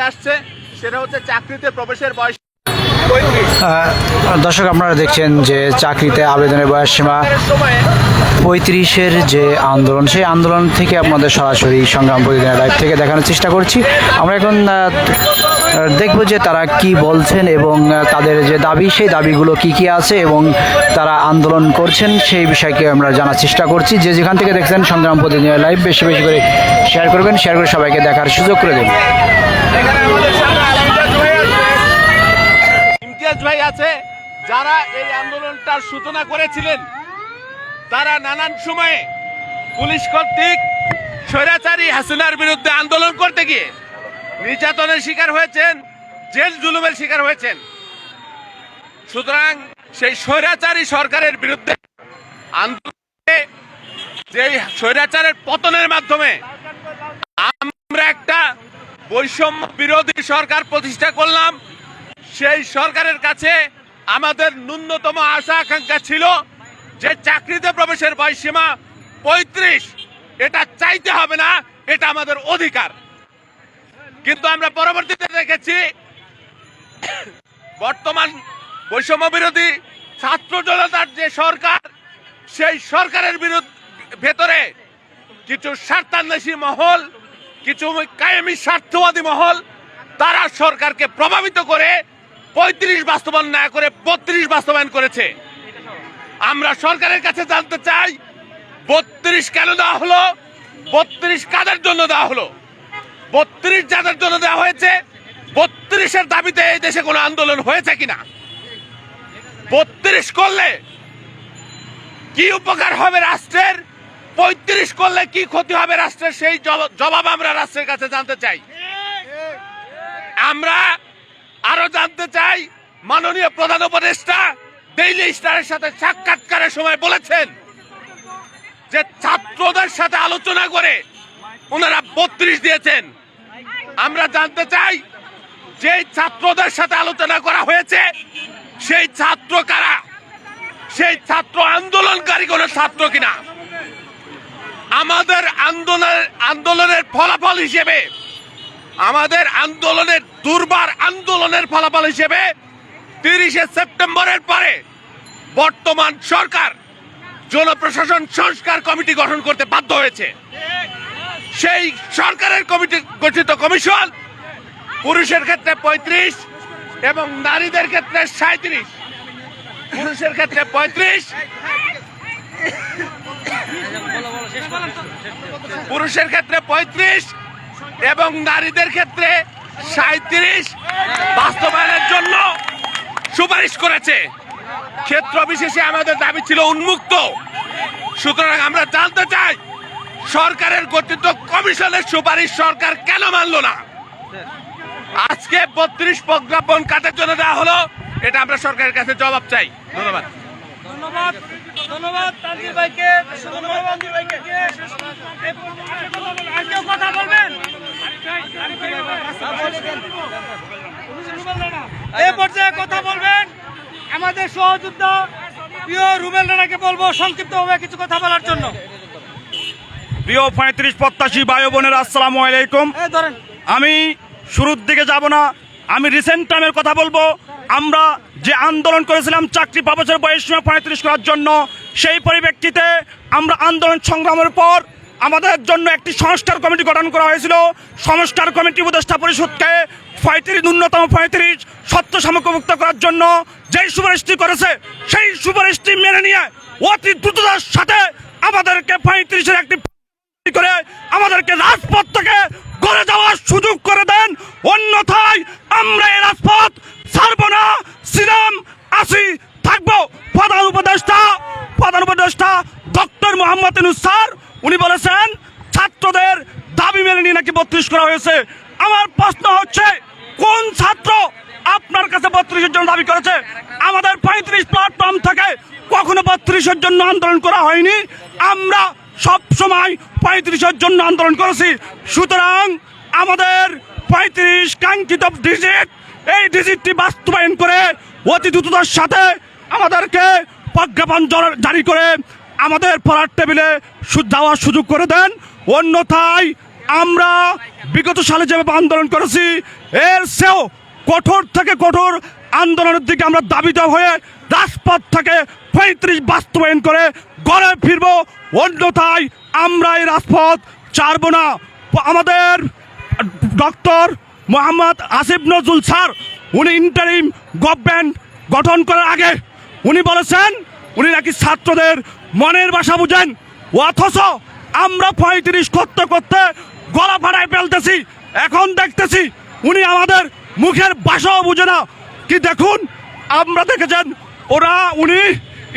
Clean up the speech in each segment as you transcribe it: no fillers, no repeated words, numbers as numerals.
হয়ে আসছে, সেটা হচ্ছে চাকরিতে প্রবেশের বয়স। দর্শক, আপনারা দেখছেন যে চাকরিতে আবেদনের বয়সসীমা 35-এর যে আন্দোলন, সেই আন্দোলন থেকে আপনাদের সরাসরি সংগ্রাম প্রতিদিনের লাইভ থেকে দেখানোর চেষ্টা করছি। আমরা এখন দেখব যে তারা কি বলছেন এবং তাদের যে দাবি, সেই দাবিগুলো কি কি আছে এবং তারা আন্দোলন করছেন সেই বিষয়কে আমরা জানার চেষ্টা করছি। যে যেখান থেকে দেখছেন সংগ্রাম প্রতিদিনের লাইভ বেশি বেশি করে শেয়ার করবেন, শেয়ার করে সবাইকে দেখার সুযোগ করে দেবেন। ইমতিয়াজ ভাই আছে, যারা এই আন্দোলনটার সূচনা করেছিলেন। তারা নানান সময়ে পুলিশ কর্তৃক স্বৈরাচারী হাসিনার বিরুদ্ধে আন্দোলন করতে গিয়ে নির্যাতনের শিকার হয়েছেন, জেল জুলুমের শিকার হয়েছেন। সুতরাং সেই স্বৈরাচারী সরকারের বিরুদ্ধে আন্দোলনে, যে স্বৈরাচারের পতনের মাধ্যমে আমরা একটা বৈষম্য বিরোধী সরকার প্রতিষ্ঠা করলাম, সেই সরকারের কাছে আমাদের ন্যূনতম আশা আকাঙ্ক্ষা ছিল যে চাকরিতে প্রবেশের বয়সসীমা 35। এটা চাইতে হবে না, এটা আমাদের অধিকার। কিন্তু আমরা পরবর্তীতে দেখেছি বর্তমান বৈষম্য বিরোধী ছাত্র জনতার যে সরকার, সেই সরকারের ভেতরে কিছু স্বার্থান্বেষী মহল, কিছু কায়েমি স্বার্থবাদী মহল, তারা সরকারকে প্রভাবিত করে 35 বাস্তবায়ন না করে 32 বাস্তবায়ন করেছে। আমরা সরকারের কাছে জানতে চাই 32 কেন দেওয়া হলো, 32 কাদের জন্য দেওয়া হলো, 32 যাদের জন্য দেওয়া হয়েছে, 32-এর দাবিতে এই দেশে কোনো আন্দোলন হয়েছে কিনা, 32 করলে কি উপকার হবে রাষ্ট্রের, 35 করলে কি ক্ষতি হবে রাষ্ট্রের, সেই জবাব আমরা রাষ্ট্রের কাছে জানতে চাই। আমরা আরো জানতে চাই, মাননীয় প্রধান উপদেষ্টা ডেইলি স্টারের সাথে সাক্ষাৎকারের সময় বলেছেন যে ছাত্রদের সাথে আলোচনা করে ওনারা 32 দিয়েছেন। আমরা জানতে চাই, যে ছাত্রদের সাথে আলোচনা করা হয়েছে সেই ছাত্র কারা, সেই ছাত্র আন্দোলনকারী কোন ছাত্র কিনা। আমাদের আন্দোলনের ফলাফল হিসেবে, আমাদের আন্দোলনের দুর্বার আন্দোলনের ফলাফল হিসেবে 30 সেপ্টেম্বরের পরে বর্তমান সরকার জনপ্রশাসন সংস্কার কমিটি গঠন করতে বাধ্য হয়েছে। সেই সরকারের কমিটি গঠিত কমিশন পুরুষের ক্ষেত্রে 35 এবং নারীদের ক্ষেত্রে 37। পুরুষের ক্ষেত্রে 35, পুরুষের ক্ষেত্রে 35 এবং নারীদের ক্ষেত্রে 37 বাস্তবায়নের জন্য সুপারিশ করেছে। ক্ষেত্র বিশেষে আমাদের দাবি ছিল উন্মুক্ত। সুতরাং আমরা জানতে চাই, সরকারের গঠিত কমিশনের সুপারিশ সরকার কেন মানল না? আজকে 32 প্রজ্ঞাপন কাদের জন্য দেওয়া হলো, এটা আমরা সরকারের কাছে জবাব চাই। ধন্যবাদ। ধন্যবাদ, ধন্যবাদ তানভীর ভাইকে। আর কেউ কথা বলবেন? এই পর্যায়ে কথা বলবেন আমাদের সহযোদ্ধা প্রিয় রুবেল রানাকে বলবো সংক্ষিপ্তভাবে কিছু কথা বলার জন্য। প্রিয় 35 প্রত্যাশী ভাই বোনেরা, আসসালামু আলাইকুম। আমি শুরুর দিকে যাব না, আমি রিসেন্ট টাইমের কথা বলবো। আমরা যে আন্দোলন করেছিলাম চাকরি প্রবেশের বয়সসীমা 35 করার জন্য, সেই পরিপ্রেক্ষিতে আমরা আন্দোলন সংগ্রামের পর আমাদের জন্য একটি সংস্কার কমিটি গঠন করা হয়েছিল। সংস্কার কমিটি উপদেষ্টা পরিষদকে 35 ন্যূনতম 35 সত্য সামগ্রীভুক্ত করার জন্য যেই সুপারিশটি করেছে, সেই সুপারিশটি মেনে নিয়ে অতি দ্রুততার সাথে আমাদেরকে 35-এর একটি করে আমাদেরকে রাজপথ থেকে গড়ে যাওয়ার সুযোগ করে দেন। অন্যথায় আমরা এই রাজপথ ছাড়বো না, ছিলাম, আসি, থাকবো। প্রধান উপদেষ্টা ডক্টর মোহাম্মদ ইউনূস স্যার উনি বলেছেন ছাত্রদের দাবি মেনে নিয়ে নাকি 32 করা হয়েছে। আমার প্রশ্ন হচ্ছে, কোন ছাত্র আপনার কাছে 32-এর জন্য দাবি করেছে? আমাদের 35 প্ল্যাটফর্ম থেকে কখনো 32-এর জন্য আন্দোলন করা হয়নি। আমরা সব সময় 35-এর জন্য আন্দোলন করেছি। সুতরাং আমাদের 35 কাঙ্ক্ষিত ডিজিট, এই ডিজিটটি বাস্তবায়ন করে অতি দ্রুততার সাথে আমাদেরকে প্রজ্ঞাপন জারি করে আমাদের পড়ার টেবিলে যাওয়ার সুযোগ করে দেন। অন্যথায় আমরা বিগত সালে যেভাবে আন্দোলন করেছি এর চেয়েও কঠোর থেকে কঠোর আন্দোলনের দিকে আমরা দাবিত হয়ে রাজপথ থেকে 35 বাস্তবায়ন করে ঘরে ফিরবো, অন্যথায় আমরা এই রাজপথ ছাড়বো না। আমাদের ডক্টর মোহাম্মদ আসিফ নজরুল স্যার উনি ইন্টারিম গভর্নমেন্ট গঠন করার আগে উনি বলেছেন উনি নাকি ছাত্রদের মনের ভাষা বুঝেন, অথচ আমরা 35 করতে করতে গলা ফাটায় ফেলতেছি। এখন দেখতেছি উনি আমাদের মুখের ভাষাও বুঝে না। কি দেখুন, আমরা দেখেছেন উনি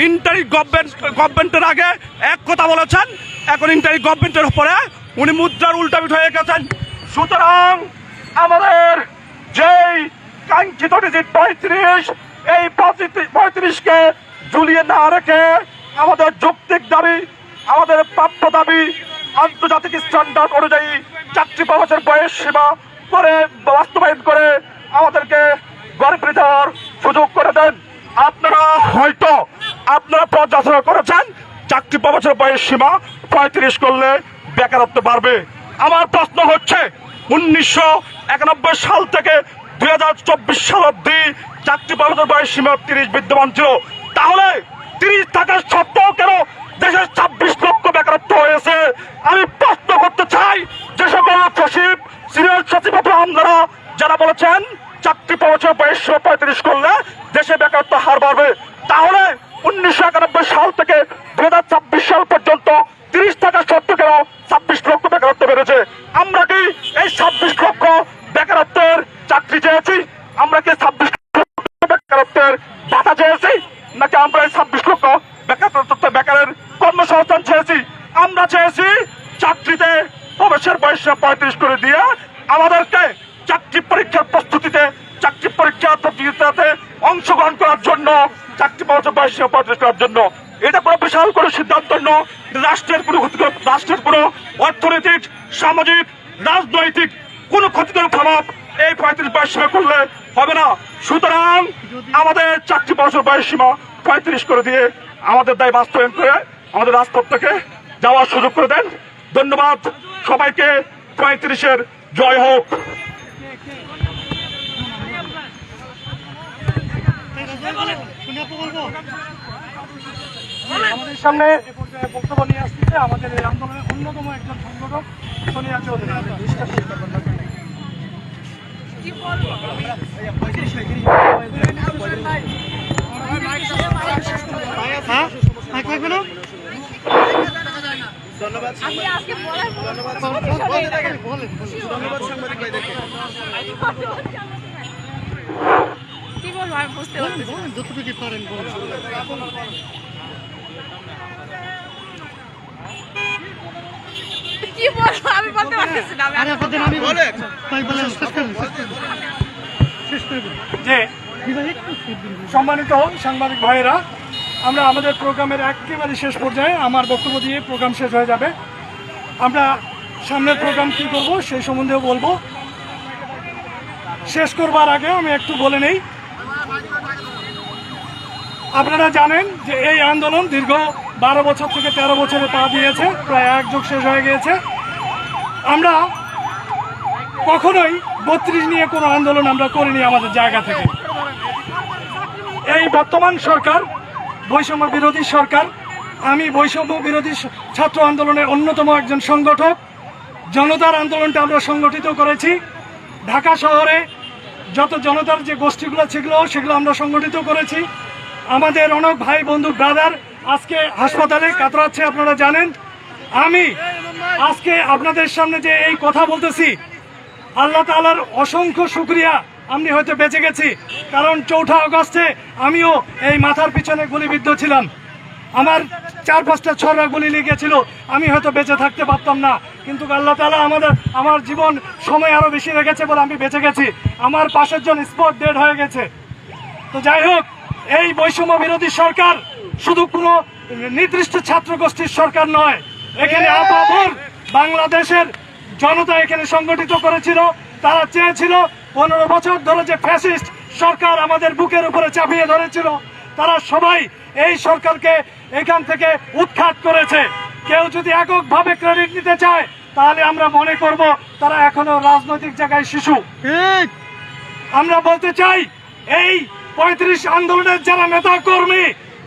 ইন্টারি গভর্নমেন্টের আগে এক কথা বলেছেন, এখন ইন্টারি গভর্নমেন্টের পরে উনি মুদ্রার উল্টাপিঠ হয়ে গেছেন। সুতরাং আমাদের যেই কাঙ্ক্ষিত ডিজিট 35 এই 35কে ঝুলিয়ে না রেখে আমাদের যৌক্তিক দাবি, আমাদের প্রাপ্য দাবি আন্তর্জাতিক স্ট্যান্ডার্ড অনুযায়ী চাকরি পাওয়ার বয়স সীমা করে বাস্তবায়ন করে আমাদেরকে ঘরে ফিরে যাওয়ার সুযোগ করে দেন। আপনারা হয়তো পর্যালোচনা করেছেন চাকরি পাওয়ার বয়স সীমা 35 করলে বেকারত্ব বাড়বে। আমার প্রশ্ন হচ্ছে 1991 সাল থেকে 2024 সাল অব্দি চাকরি পাওয়ার বয়স সীমা 30 বিদ্যমান ছিল, তাহলে 30 থাকার সত্ত্বেও কেন দেশের 26 লক্ষ বেকারত্ব হয়েছে? আমি প্রশ্ন করতে চাই যে সকল সচিব, সিনিয়র সচিব আমলারা যারা বলেছেন চাকরি পাওয়ার বয়স 35 করলে দেশে বেকারত্ব হার বাড়বে, তাহলে 1991 সাল থেকে 2024 সাল পর্যন্ত 30 থাকার সত্ত্বেও কেন 26 লক্ষ বেকারত্ব বেড়েছে? আমরা কি এই 26 লক্ষ বেকারত্বের চাকরি চেয়েছি? আমরা কি 26 লক্ষ বেকারত্বের ভাতা চেয়েছি? নাকি আমরা এই 26 লক্ষ বেকারের কর্মসংস্থান চেয়েছি? আমরা চেয়েছি চাকরিতে প্রবেশের বয়স 35 করে দিয়ে আমাদেরকে চাকরি পরীক্ষার প্রস্তুতিতে, চাকরি পরীক্ষার প্রতিযোগিতাতে অংশগ্রহণ করার জন্য, চাকরি পাওয়ার বয়স 35 করার জন্য। এটা কোনো বিশাল কোনো সিদ্ধান্ত নয়, রাষ্ট্রের কোনো অর্থনৈতিক, সামাজিক, রাজনৈতিক কোনো ক্ষতিকর প্রভাব এই 35 বয়স সীমা করলে হবে না। সুতরাং আমাদের চাকরি পাওয়ার বয়স সীমা 35 করে দিয়ে আমাদের দায় বাস্তবায়ন করে আমাদের রাজপথ থেকে যাওয়ার সুযোগ করে দেন। ধন্যবাদ সবাইকে। 35-এর জয় হোক। আমাদের সামনে বক্তব্য নিয়ে আসছে আমাদের এই আন্দোলনের অন্যতম একজন সংগঠক সোনিয়া চৌধুরী। কি বলবো আমি বুঝতে পারছি না। যতটুকু পারেন কি বলবো আমি বলতে পারছি না। যে সম্মানিত সাংবাদিক ভাইয়েরা, আমরা আমাদের প্রোগ্রামের একেবারে শেষ পর্যায়ে, আমার বক্তব্য দিয়ে প্রোগ্রাম শেষ হয়ে যাবে। আমরা সামনের প্রোগ্রাম কী করব সেই সম্বন্ধেও বলবো। শেষ করবার আগে আমি একটু বলে নেই, আপনারা জানেন যে এই আন্দোলন দীর্ঘ 12 বছর থেকে 13 বছরে পা দিয়েছে, প্রায় এক যুগ শেষ হয়ে গিয়েছে। আমরা কখনোই 32 নিয়ে কোনো আন্দোলন আমরা করিনি আমাদের জায়গা থেকে। এই বর্তমান সরকার বৈষম্য বিরোধী সরকার। আমি বৈষম্য বিরোধী ছাত্র আন্দোলনের অন্যতম একজন সংগঠক। জনতার আন্দোলনটা আমরা সংগঠিত করেছি। ঢাকা শহরে যত জনতার যে গোষ্ঠীগুলো সেগুলো আমরা সংগঠিত করেছি। আমাদের অনেক ভাই বন্ধু ব্রাদার আজকে হাসপাতালে কাতরাচ্ছে, আপনারা জানেন। আমি আজকে আপনাদের সামনে যে এই কথা বলতেছি, আল্লাহ তাআলার অসংখ্য শুকরিয়া, আমি হয়তো বেঁচে গেছি। কারণ 4 আগস্টে আমিও এই মাথার পিছনে গুলিবিদ্ধ ছিলাম। আমার 4-5টা ছড়া গুলি লেগেছিল, আমি হয়তো বেঁচে থাকতে পারতাম না। কিন্তু আল্লাহ তাআলা আমার জীবন সময় আরো বেশি রেখেছে বলে আমি বেঁচে গেছি। আমার পাশের জন স্পট ডেড হয়ে গেছে। তো যাই হোক, এই বৈষম্য বিরোধী সরকার শুধু কোনো নির্দিষ্ট ছাত্র গোষ্ঠীর সরকার নয়। এখানে আপামর বাংলাদেশের জনতা এখানে সংগঠিত করেছিল। তারা চেয়েছিল 15 বছর ধরে যে ফ্যাসিস্ট সরকার আমাদের বুকের উপরে চাপিয়ে ধরেছিল, তারা সবাই এই সরকারকে এখান থেকে উৎখাত করেছে। কেউ যদি এককভাবে ক্রেডিট নিতে চায় তাহলে আমরা মনে করব তারা এখনো রাজনৈতিক জায়গায় শিশু। আমরা বলতে চাই এই 35 আন্দোলনের যারা নেতা কর্মী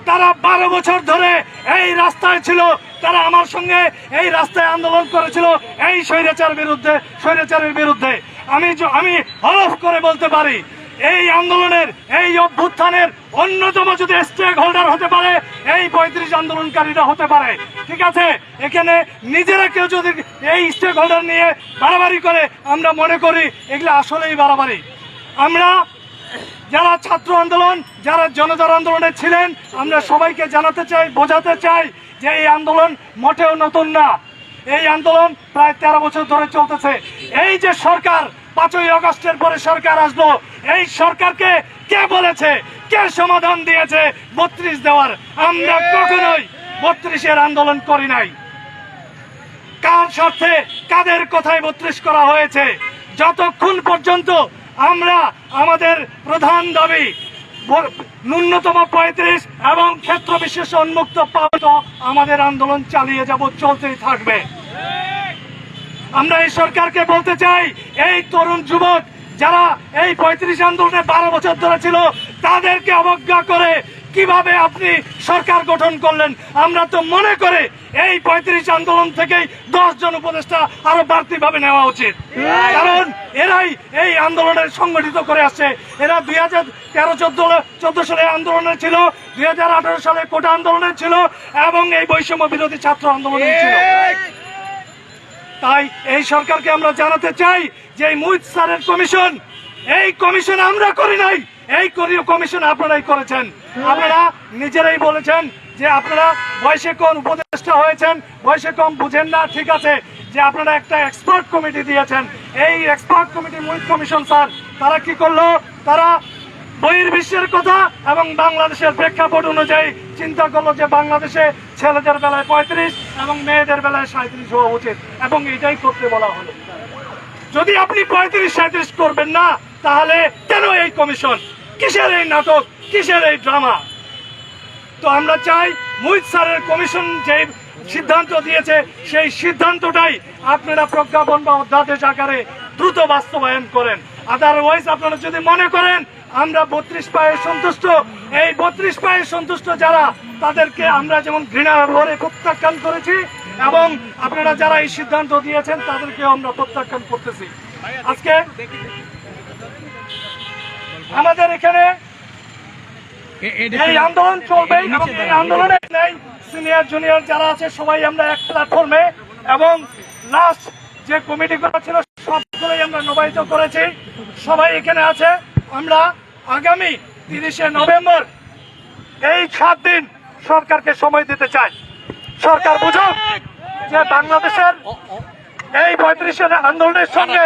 তারা 12 বছর ধরে এই রাস্তায় ছিল, তারা আমার সঙ্গে এই রাস্তায় আন্দোলন করেছিল এই স্বৈরাচারের বিরুদ্ধে। আমি হলফ করে বলতে পারি এই আন্দোলনের, এই অভ্যুত্থানের অন্যতম যদি স্টেক হোল্ডার হতে পারে এই 35 আন্দোলনকারীরা হতে পারে। ঠিক আছে, এখানে নিজেরা কেউ যদি এই স্টেক হোল্ডার নিয়ে বাড়াবাড়ি করে, আমরা মনে করি এগুলো আসলেই বাড়াবাড়ি। আমরা যারা ছাত্র আন্দোলন, যারা জনতার আন্দোলনে ছিলেন, আমরা সবাইকে জানাতে চাই, বোঝাতে চাই যে এই আন্দোলন মোটেও নতুন না। এই আন্দোলন প্রায় 13 বছর ধরে চলতেছে। এই যে সরকার 5ই আগস্টের পরে সরকার আসলো, এই সরকারকে কে বলেছে, কে সমাধান দিয়েছে 32 দেওয়ার? আমরা কখনোই 32-এর আন্দোলন করি নাই। কার স্বার্থে, কাদের কথায় 32 করা হয়েছে? যতক্ষণ পর্যন্ত আমরা আমাদের প্রধান দাবি ন্যূনতম 35 এবং ক্ষেত্র বিশেষ উন্মুক্ত পাবো, আমাদের আন্দোলন চালিয়ে যাব, চলতেই থাকবে। আমরা এই সরকারকে বলতে চাই, এই তরুণ যুবক যারা এই 35 আন্দোলনে 12 বছর ধরে ছিল, তাদেরকে অবজ্ঞা করে কিভাবে আপনি সরকার গঠন করলেন? আমরা তো মনে করে এই 35 আন্দোলন থেকেই 10 জন উপদেষ্টা আরো বাড়তি ভাবে নেওয়া উচিত, কারণ এরাই এই আন্দোলনের সংগঠিত করে আসছে। এরা 2013-14 সালে আন্দোলনে ছিল, 2018 সালে কোটা আন্দোলনে ছিল এবং এই বৈষম্য বিরোধী ছাত্র আন্দোলনে ছিল। তাই এই সরকারকে আমরা জানাতে চাই যে এই মুহিত স্যারের কমিশন, এই কমিশন আমরা করি নাই, এই কমিশন আপনারাই করেছেন। আপনারা নিজেরাই বলেছেন যে আপনারা বয়সে কম উপদেষ্টা হয়েছেন, বয়সে কম বুঝেন না। ঠিক আছে, যে আপনারা একটা এক্সপার্ট কমিটি দিয়েছেন, এই expert committee Muhith commission sir তারা কি করলো? তারা বহির্বিশ্বের কথা এবং বাংলাদেশের প্রেক্ষাপট অনুযায়ী চিন্তা করলো যে বাংলাদেশে ছেলেদের বেলায় 35 এবং মেয়েদের বেলায় 37 হওয়া উচিত, এবং এটাই করতে বলা হলো। যদি আপনি 35-37 করবেন না, তাহলে কেন এই কমিশন? কিসের এই নাটক, কিসের এই ড্রামা? তো আমরা চাই মুহিত স্যারের কমিশন যে সিদ্ধান্ত দিয়েছে, সেই সিদ্ধান্তটাই আপনারা প্রজ্ঞাপন বা অধ্যাদেশ আকারে দ্রুত বাস্তবায়ন করেন। আদারওয়াইজ আপনারা যদি মনে করেন আমরা 32 পায়ে সন্তুষ্ট, এই 32 পায়ে সন্তুষ্ট যারা, তাদেরকে আমরা যেমন ঘৃণা ভরে প্রত্যাখ্যান করেছি, এবং আপনারা যারা এই সিদ্ধান্ত দিয়েছেন তাদেরকেও আমরা প্রত্যাখ্যান করতেছি। আজকে আমাদের এখানে এই আন্দোলন চলবে এবং এই আন্দোলনে সিনিয়র জুনিয়র যারা আছে সবাই আমরা এক প্ল্যাটফর্মে, এবং লাস্ট যে কমিটিগুলো ছিল সবগুলোই আমরা নবায়িত করেছি, সবাই এখানে আছে। আমরা আগামী 30শে নভেম্বর এই 7 দিন সরকারকে সময় দিতে চাই। সরকার বুঝুক যে বাংলাদেশের এই 35 আন্দোলনের সঙ্গে